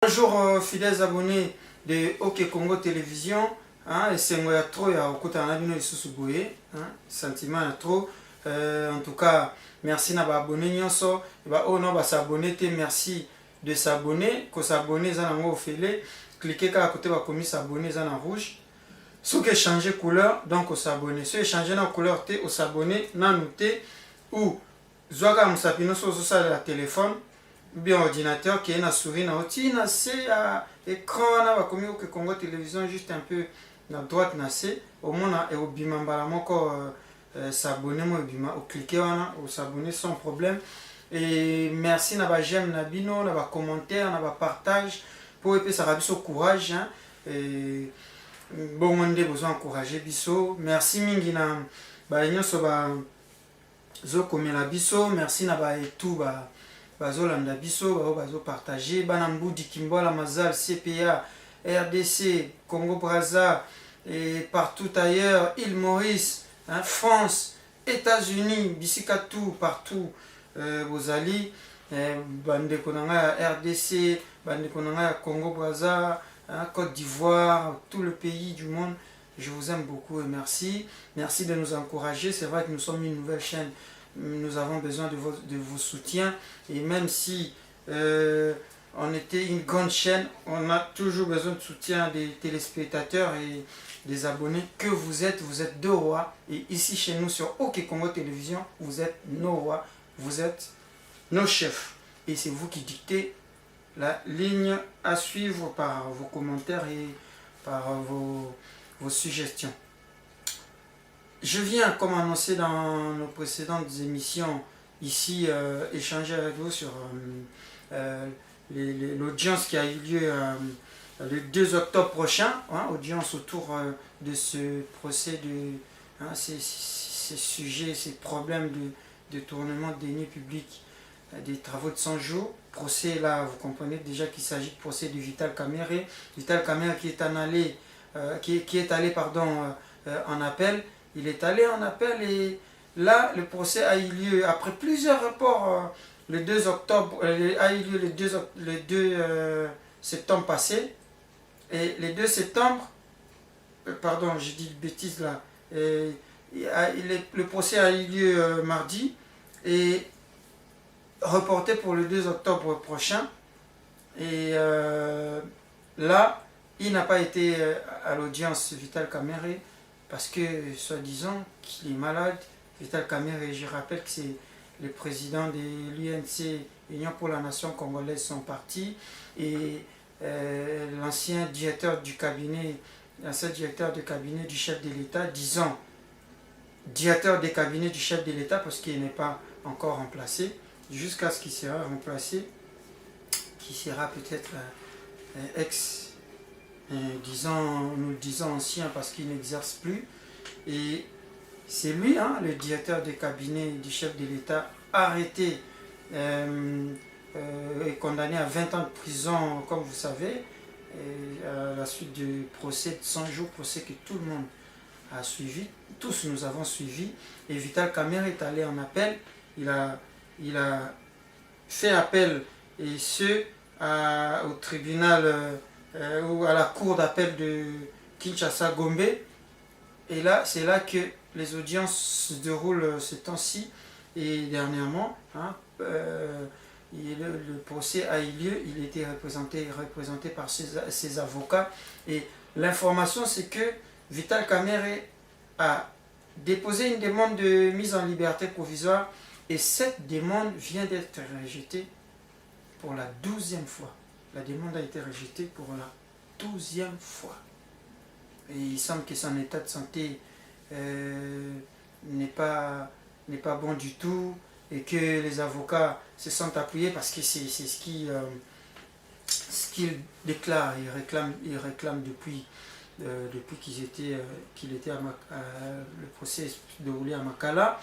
Bonjour fidèles abonnés de OK Congo Télévision. Et c'est moi trop ya okuta na bino lisusu boye, sentiment ya trop. En tout cas, merci na ba abonné nyonso, ba o no ba s'abonner te, merci de s'abonner, ko s'abonner za nango ofele, cliquez ka côté ba komi s'abonner za na rouge. Ce que changer couleur, donc au s'abonner. Ce changer na couleur te, au s'abonner na noter ou zwaka musapino so ça la téléphone. Bien ordinateur qui est na souris na outil na c'est à écran na ba komi OK Congo Télévision juste un peu na droite na c'est au moins et au bimambala moko s'abonner moi bima au cliquer wana au s'abonner sans problème. Et merci na ba j'aime na bino na ba commentaire na ba partage pour épée ça rabiso courage et bon on a besoin encourager biso. Merci mingi na ba nyonso ba zo komela biso, merci na ba et tout ba bazolanda biso bazo partager bana mbudi Kimbola Mazal CPA RDC Congo Brazza et partout ailleurs, île Maurice, France, États-Unis, Bisikatou, partout bozali bande konanga RDC, bande konanga Congo Brazza, Côte d'Ivoire, tout le pays du monde. Je vous aime beaucoup et merci. Merci de nous encourager. C'est vrai que nous sommes une nouvelle chaîne. Nous avons besoin de vos soutiens. Et même si on était une grande chaîne, on a toujours besoin de soutien des téléspectateurs et des abonnés. Que vous êtes deux rois. Et ici chez nous sur OK Congo Télévision, vous êtes nos rois. Vous êtes nos chefs. Et c'est vous qui dictez la ligne à suivre par vos commentaires et par vos suggestions. Je viens, comme annoncé dans nos précédentes émissions, ici échanger avec vous sur l'audience qui a eu lieu le 2 octobre prochain, audience autour de ce procès, de ces sujets, ces problèmes de détournement des deniers publics, des travaux de 100 jours. Procès là, vous comprenez déjà qu'il s'agit de procès de Vital Kamerhe. Vital Kamerhe qui est allé, en appel. Il est allé en appel et là, le procès a eu lieu après plusieurs reports. Le 2 octobre, a eu lieu le 2 septembre passé. Et le 2 septembre, pardon, j'ai dit une bêtise là. Le procès a eu lieu mardi et reporté pour le 2 octobre prochain. Et là, il n'a pas été à l'audience Vital Kamerhe parce que, soi-disant, qu'il est malade. Vital Kamerhe, je rappelle que c'est le président de l'UNC, Union pour la Nation Congolaise, son parti, et l'ancien directeur du cabinet du chef de l'État, disons directeur des cabinets du chef de l'État parce qu'il n'est pas encore remplacé, jusqu'à ce qu'il sera remplacé, qui sera peut-être nous disons ancien parce qu'il n'exerce plus. Et c'est lui, le directeur des cabinets du chef de l'État, arrêté et condamné à 20 ans de prison, comme vous savez, à la suite du procès de 100 jours, procès que tout le monde a suivi, tous nous avons suivi. Et Vital Kamerhe est allé en appel, il a fait appel, et ce, au tribunal ou à la cour d'appel de Kinshasa Gombe. Et là, c'est là que les audiences se déroulent ces temps-ci. Et dernièrement, le procès a eu lieu, il était représenté par ses avocats. Et l'information, c'est que Vital Kamerhe a déposé une demande de mise en liberté provisoire. Et cette demande vient d'être rejetée pour la 12e fois. La demande a été rejetée pour la 12e fois. Et il semble que son état de santé n'est pas bon du tout et que les avocats se sont appuyés parce que c'est ce qu'ils déclarent. Ils réclament depuis qu'il était le procès déroulé à Makala.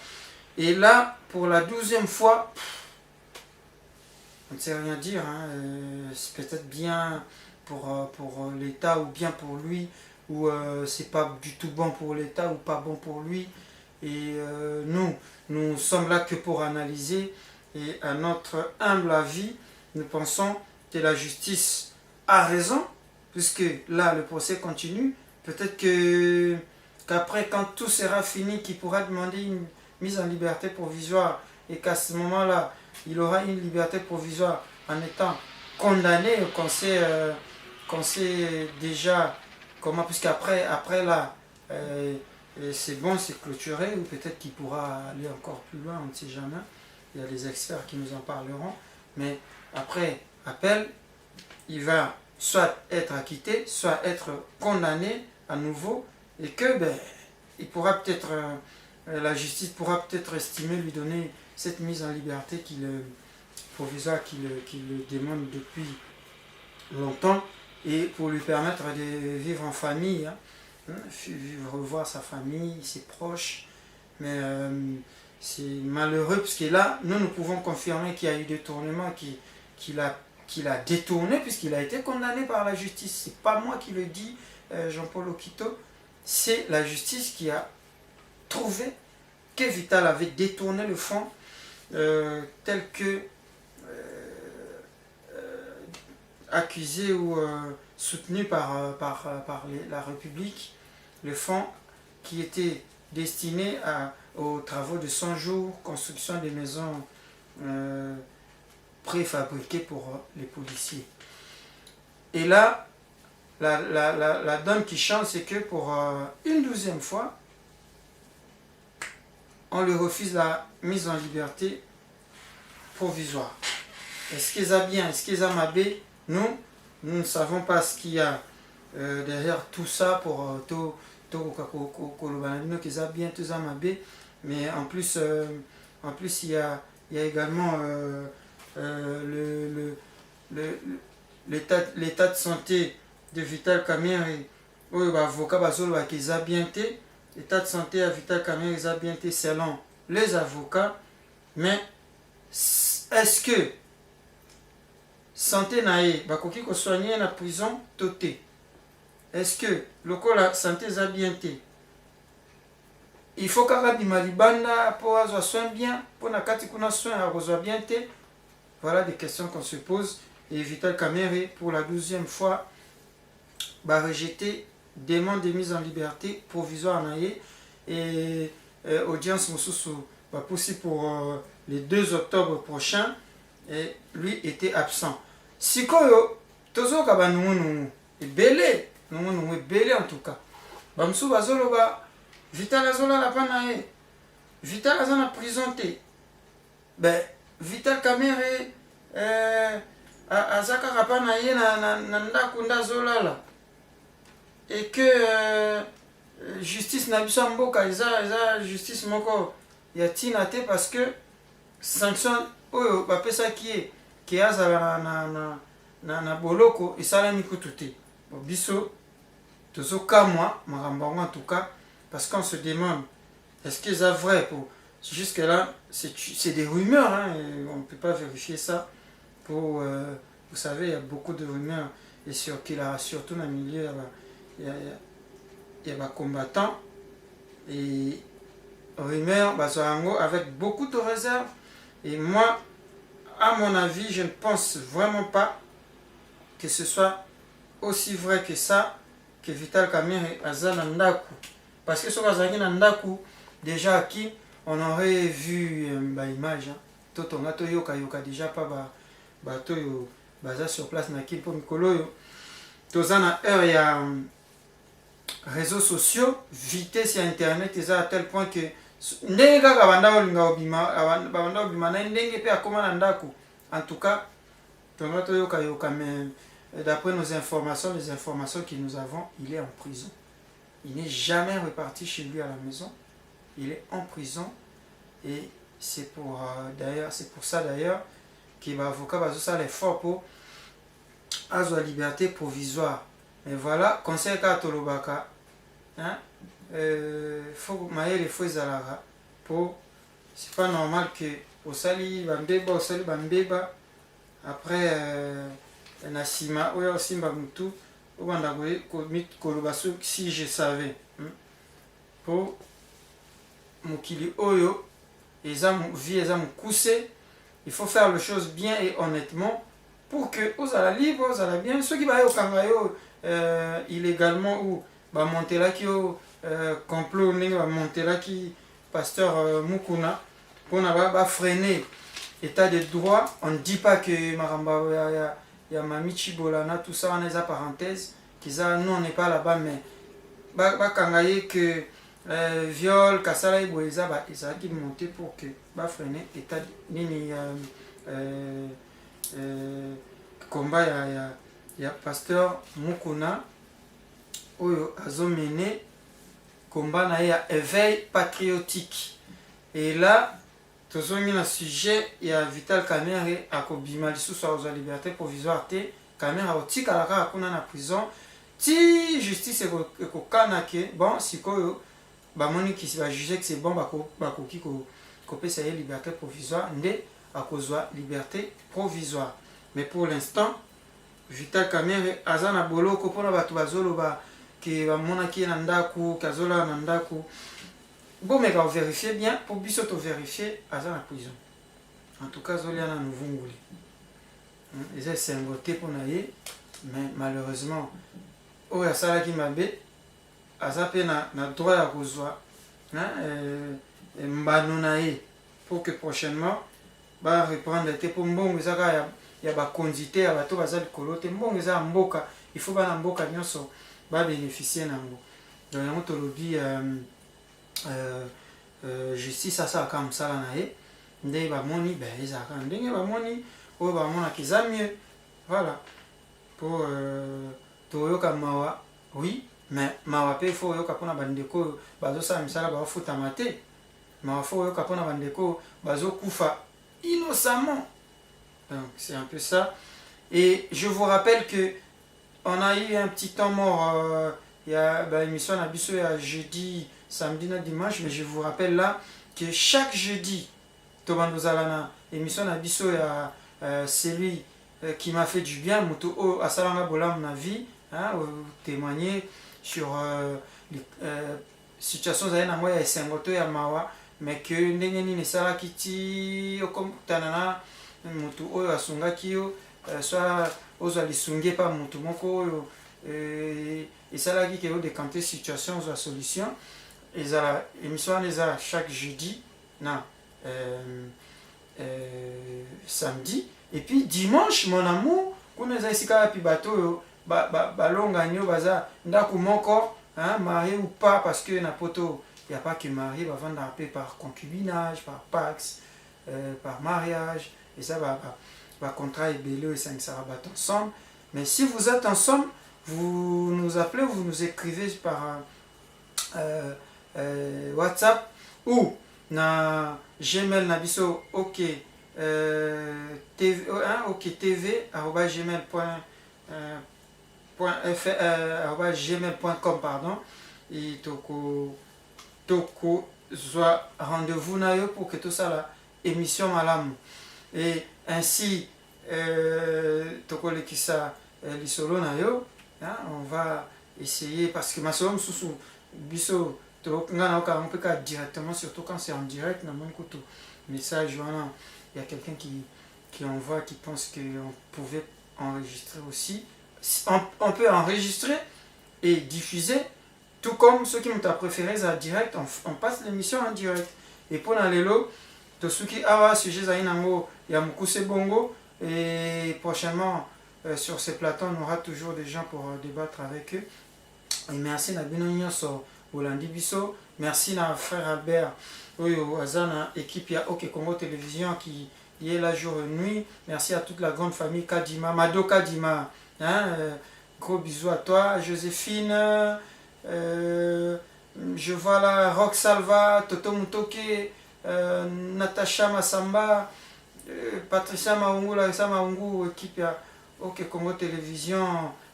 Et là, pour la 12e fois, on ne sait rien dire, c'est peut-être bien pour l'État ou bien pour lui, ou c'est pas du tout bon pour l'État ou pas bon pour lui. Et nous sommes là que pour analyser, et à notre humble avis, nous pensons que la justice a raison, puisque là, le procès continue. Peut-être qu'après, quand tout sera fini, qu'il pourra demander une mise en liberté provisoire et qu'à ce moment-là, il aura une liberté provisoire en étant condamné, qu'on sait déjà comment, puisqu'après là, c'est bon, c'est clôturé, ou peut-être qu'il pourra aller encore plus loin, on ne sait jamais. Il y a des experts qui nous en parleront. Mais après appel, il va soit être acquitté, soit être condamné à nouveau, et que il pourra peut-être, la justice pourra peut-être estimer lui donner cette mise en liberté provisoire qu'il demande depuis longtemps, et pour lui permettre de vivre en famille, hein, revoir sa famille, ses proches. Mais c'est malheureux parce que là, nous pouvons confirmer qu'il y a eu détournement, qu'il a détourné puisqu'il a été condamné par la justice. C'est pas moi qui le dis, Jean-Paul Okito, c'est la justice qui a trouvé que Vital avait détourné le fonds tel que accusé ou soutenu par la République, le fonds qui était destiné aux travaux de 100 jours, construction des maisons préfabriquées pour les policiers. Et là, la donne qui change, c'est que pour une 12e fois, on lui refuse la mise en liberté provisoire. Est-ce qu'ils ont bien, est-ce qu'ils ont mabé? Nous ne savons pas ce qu'il y a derrière tout ça pour tout qu'ils ont bien, tout ça mabé. Mais en plus il y a également l'état de santé de Vital Kamerhe. Oui, avocat bazolo qu'ils ont bien été. L'état de santé à Vital Kamerhe ils ont bien été selon les avocats. Mais est-ce que santé nae bakoki ko soigner na prison toté? Est-ce que lokola santé za bien té, il faut kaka bima libanda po azwa soin bien, po na kati kuna soin akozwa bien té? Voilà des questions qu'on se pose. Et Vital Kamerhe pour la 12e fois va rejeter demande de mise en liberté provisoire nae, et audience mosusu va pousser pour le 2 octobre prochain, et lui était absent. Sikoyo tozoka ba nungu ebele, nungu ebele en tout cas. Bamsu bazoloba Vital azolala pa na ye, Vital aza na prison te. Vital Kamerhe aza kaka pa na ye na ndako nde azolala, et que justice na biso ya mboka eza justice moko ya ntina te, parce que sanction oyo bapesaki ye ke azala na boloko esalami kutu te. Biso tozokamwa makambo yango en tout cas, parce qu'on se demande est-ce que c'est vrai. Pour jusque là c'est des rumeurs, hein, et on ne peut pas vérifier ça. Vous savez, il y a beaucoup de rumeurs, et surtout dans le milieu il y a des combattants, et rumeurs avec beaucoup de réserves. Et moi, à mon avis, je ne pense vraiment pas que ce soit aussi vrai que ça, que Vital Kamerhe aza na ndaku. Parce que ce que na ndaku, déjà qui on aurait vu image, totonga to yoka déjà pas bato yo baza sur place na kipo mikolo yo. Toza na heure ya réseaux sociaux, vitesse ya internet eza à tel point que ndenge kaka banda olinga obima na ndenge pe akoma na ndaku. En tout cas, tonga to yoka mais d'après nos informations, les informations que nous avons, il est en prison. Il n'est jamais reparti chez lui à la maison. Il est en prison, et c'est pour ça d'ailleurs que l'avocat va faire l'effort pour avoir la liberté provisoire. Mais voilà, conseil à Tolobaka, faut mailler les faux alara pour. C'est pas normal que au sali bambeba après nasima oya osimba mutu obanda boye koloba si je savais pour mokili oyo eza vie eza mokuse. Il faut faire les choses bien et honnêtement, pour que aux à la libre, aux à la bien, ceux qui va au Kangayo illégalement ou va monter là qui au complot, va monter là qui pasteur Mukuna, pour va freiner l'état de droit. On ne dit pas que Maramba il y a Mamichi Bolana, tout ça, on est à parenthèse, nous on n'est pas là-bas, mais va Kangaye que viol, Kassala et Boeza, ils ont qui monter pour que va freiner l'état nini combat il y a pasteur Mukuna oyo azomene combat na ya éveil patriotique. Et là tozongi na sujet ya Vital Kamerhe akobima lisusu azwa liberté provisoire te. Kamerhe aotikala kaka kuna na prison ti justice ekokana ke bon sikoyo bamoni kisi bajuge que c'est bon bakoki kopesa ye liberté provisoire nde akozwa liberté provisoire. Mais pour l'instant Vital Kamerhe aza na boloko mpona bato bazoloba ke bamonaki na ndako kazola na ndako bomeka ovérifie bien pour biso tovérifie aza na prison. En tout cas azolia na novunguli eza esengo te mpona ye, mais malheureusement oyo asalaki mabe aza mpe na droit ya kozwa mbano na ye pour que prochainement ba reprendre te mpo mbongo eza kaka ya bakonzi te ya bato baza likolo te. Mbongo eza ya mboka, il faut bana mboka nyonso babénéficie nango. Donc yango tolobi justice asalaka mosala na ye nde bamoni ezalaka ndenge bamoni oyo bamonaka eza mieux. Voilà po toyoka mawa oui, mais mawa mpe fo oyoka mpona bandeko oyo bazosala misala bafutama te. Mawa fo oyoka mpona bandeko bazokufa innocemment. Donc c'est un peu ça. Et je vous rappelle que on a eu un petit temps mort il y a l'émission Nabiso il y a jeudi, samedi, dimanche, mais je vous rappelle là que chaque jeudi Tobando Zalana émission Nabiso il y a celui qui m'a fait du bien, Muto Asalanga Bolam na vie, témoigner sur les situations à moi et Sengoto et Mawa, mais que Nengeni Nesala Kiti Okomtanana Mutu Oyo Asungaki soit aux alisunge pas Mutu Moko et ça là qui est décanter situation ou solution. Et ça émission les a chaque jeudi, non, samedi. Et puis dimanche, mon amour, quand on a ici quand puis bateau, balonga nyo baza ndaku moko, marié ou pas parce que na poto, il y a pas que marié, va vendre un peu par concubinage, par pax, par mariage, et ça va contrat et bello et ça va battre ensemble. Mais si vous êtes ensemble, vous nous appelez, vous nous écrivez par WhatsApp ou na Gmail nabiso ok TV ok TV @gmail.com pardon et toko soit rendez-vous na yo pour que tout ça la émission malam et ainsi toko lekisa lisolo na yo. On va essayer parce que ma soeur sous biso on peut directement surtout quand c'est en direct dans mon couteau message voilà il y a quelqu'un qui envoie qui pense qu'on pouvait enregistrer aussi. On peut enregistrer et diffuser tout comme ceux qui m'ont préféré en direct on passe l'émission en direct et pour dans les lots de ceux qui a sujet zainango yamukuse bongo et prochainement sur ces plateaux, on aura toujours des gens pour débattre avec eux. Et merci à Binognonso Bolandi Bisso. Merci à frère Albert, Oyo Azana, équipe ya OK Congo Télévision qui y est là jour et nuit. Merci à toute la grande famille Kadima, Mado Kadima. Gros bisous à toi, Joséphine. Je vois là Rock Salva, Toto Mutoke, Natacha Massamba, Patricia Maungu, Larissa Maungu, équipe ya OK Congo Télévision,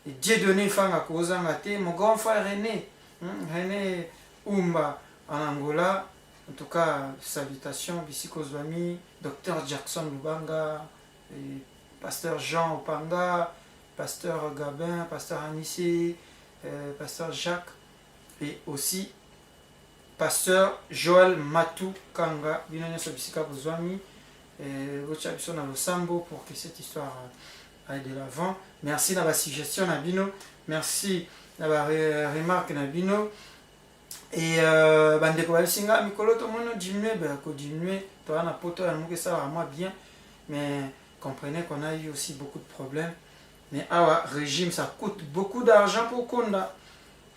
et Dieu donné Fanga Kozangate, mon grand frère René, René Oumba en Angola. En tout cas, salutations, Bissiko Zwami, Dr Jackson Lubanga, et Pasteur Jean Opanga, Pasteur Gabin, Pasteur Anissé, Pasteur Jacques, et aussi Pasteur Joël Matou Kanga, Binonia Sobisika Zwami, et Rocha Bisson à Losambo pour que cette histoire aller de l'avant. Merci na ba suggestion na bino, merci na ba remarque na bino. Et bandeko balisinga mikolo to mono diminuer ba ko diminuer to na poto ya muke ça vraiment bien, mais comprenez qu'on a eu aussi beaucoup de problèmes. Mais awa régime ça coûte beaucoup d'argent pour Konda.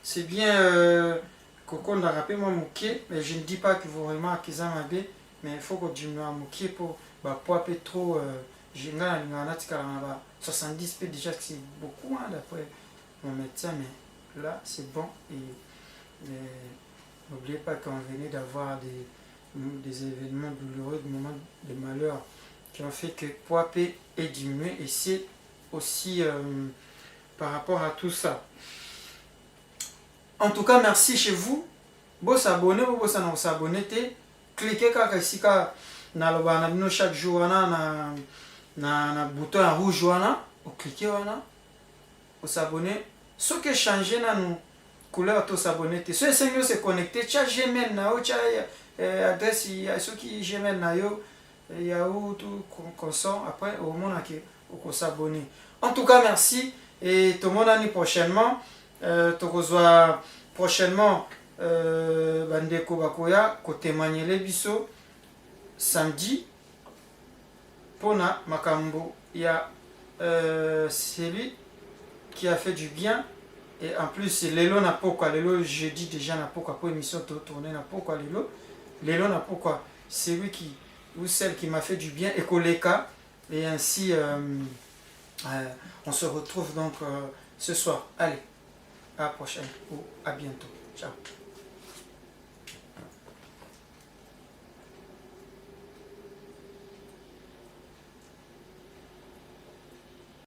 C'est bien Kokonda rappelez-moi Mouké, mais je ne dis pas que vous remarquez ça mabe, mais il faut que diminuer Mouké pour bah poids trop j'ai nga na 70 p déjà que c'est beaucoup hein, d'après mon médecin, mais là c'est bon. Et n'oubliez pas qu'on venait d'avoir des événements douloureux, des moments de malheur qui ont fait que poids P est diminué, et c'est aussi par rapport à tout ça. En tout cas, merci chez vous. Vous s'abonnez, vous s'abonnez, cliquez ici chaque jour na bouton en rouge, vous cliquez, vous s'abonnez. Ce qui change dans nous couleur to s'abonner, ceux qui se connecter, tu as Gmail na yo, tu as adresse, ceux qui Gmail na yo, Yahoo tout consort, après au moment qui on s'abonner. En tout cas, merci et tout le monde l'année prochainement. Tu reçois prochainement Bandeko Bakoya côté témoigner biso samedi pour na makambo. Il y a celui qui a fait du bien. Et en plus, c'est Lelo n'a pas quoi. Lelo, jeudi déjà n'a pas quoi. Pour émission tournée n'a pas quoi. Lelo n'a pas quoi. C'est lui qui, ou celle qui m'a fait du bien. Et Koleka. Et ainsi, on se retrouve donc ce soir. Allez, à la prochaine ou à bientôt. Ciao.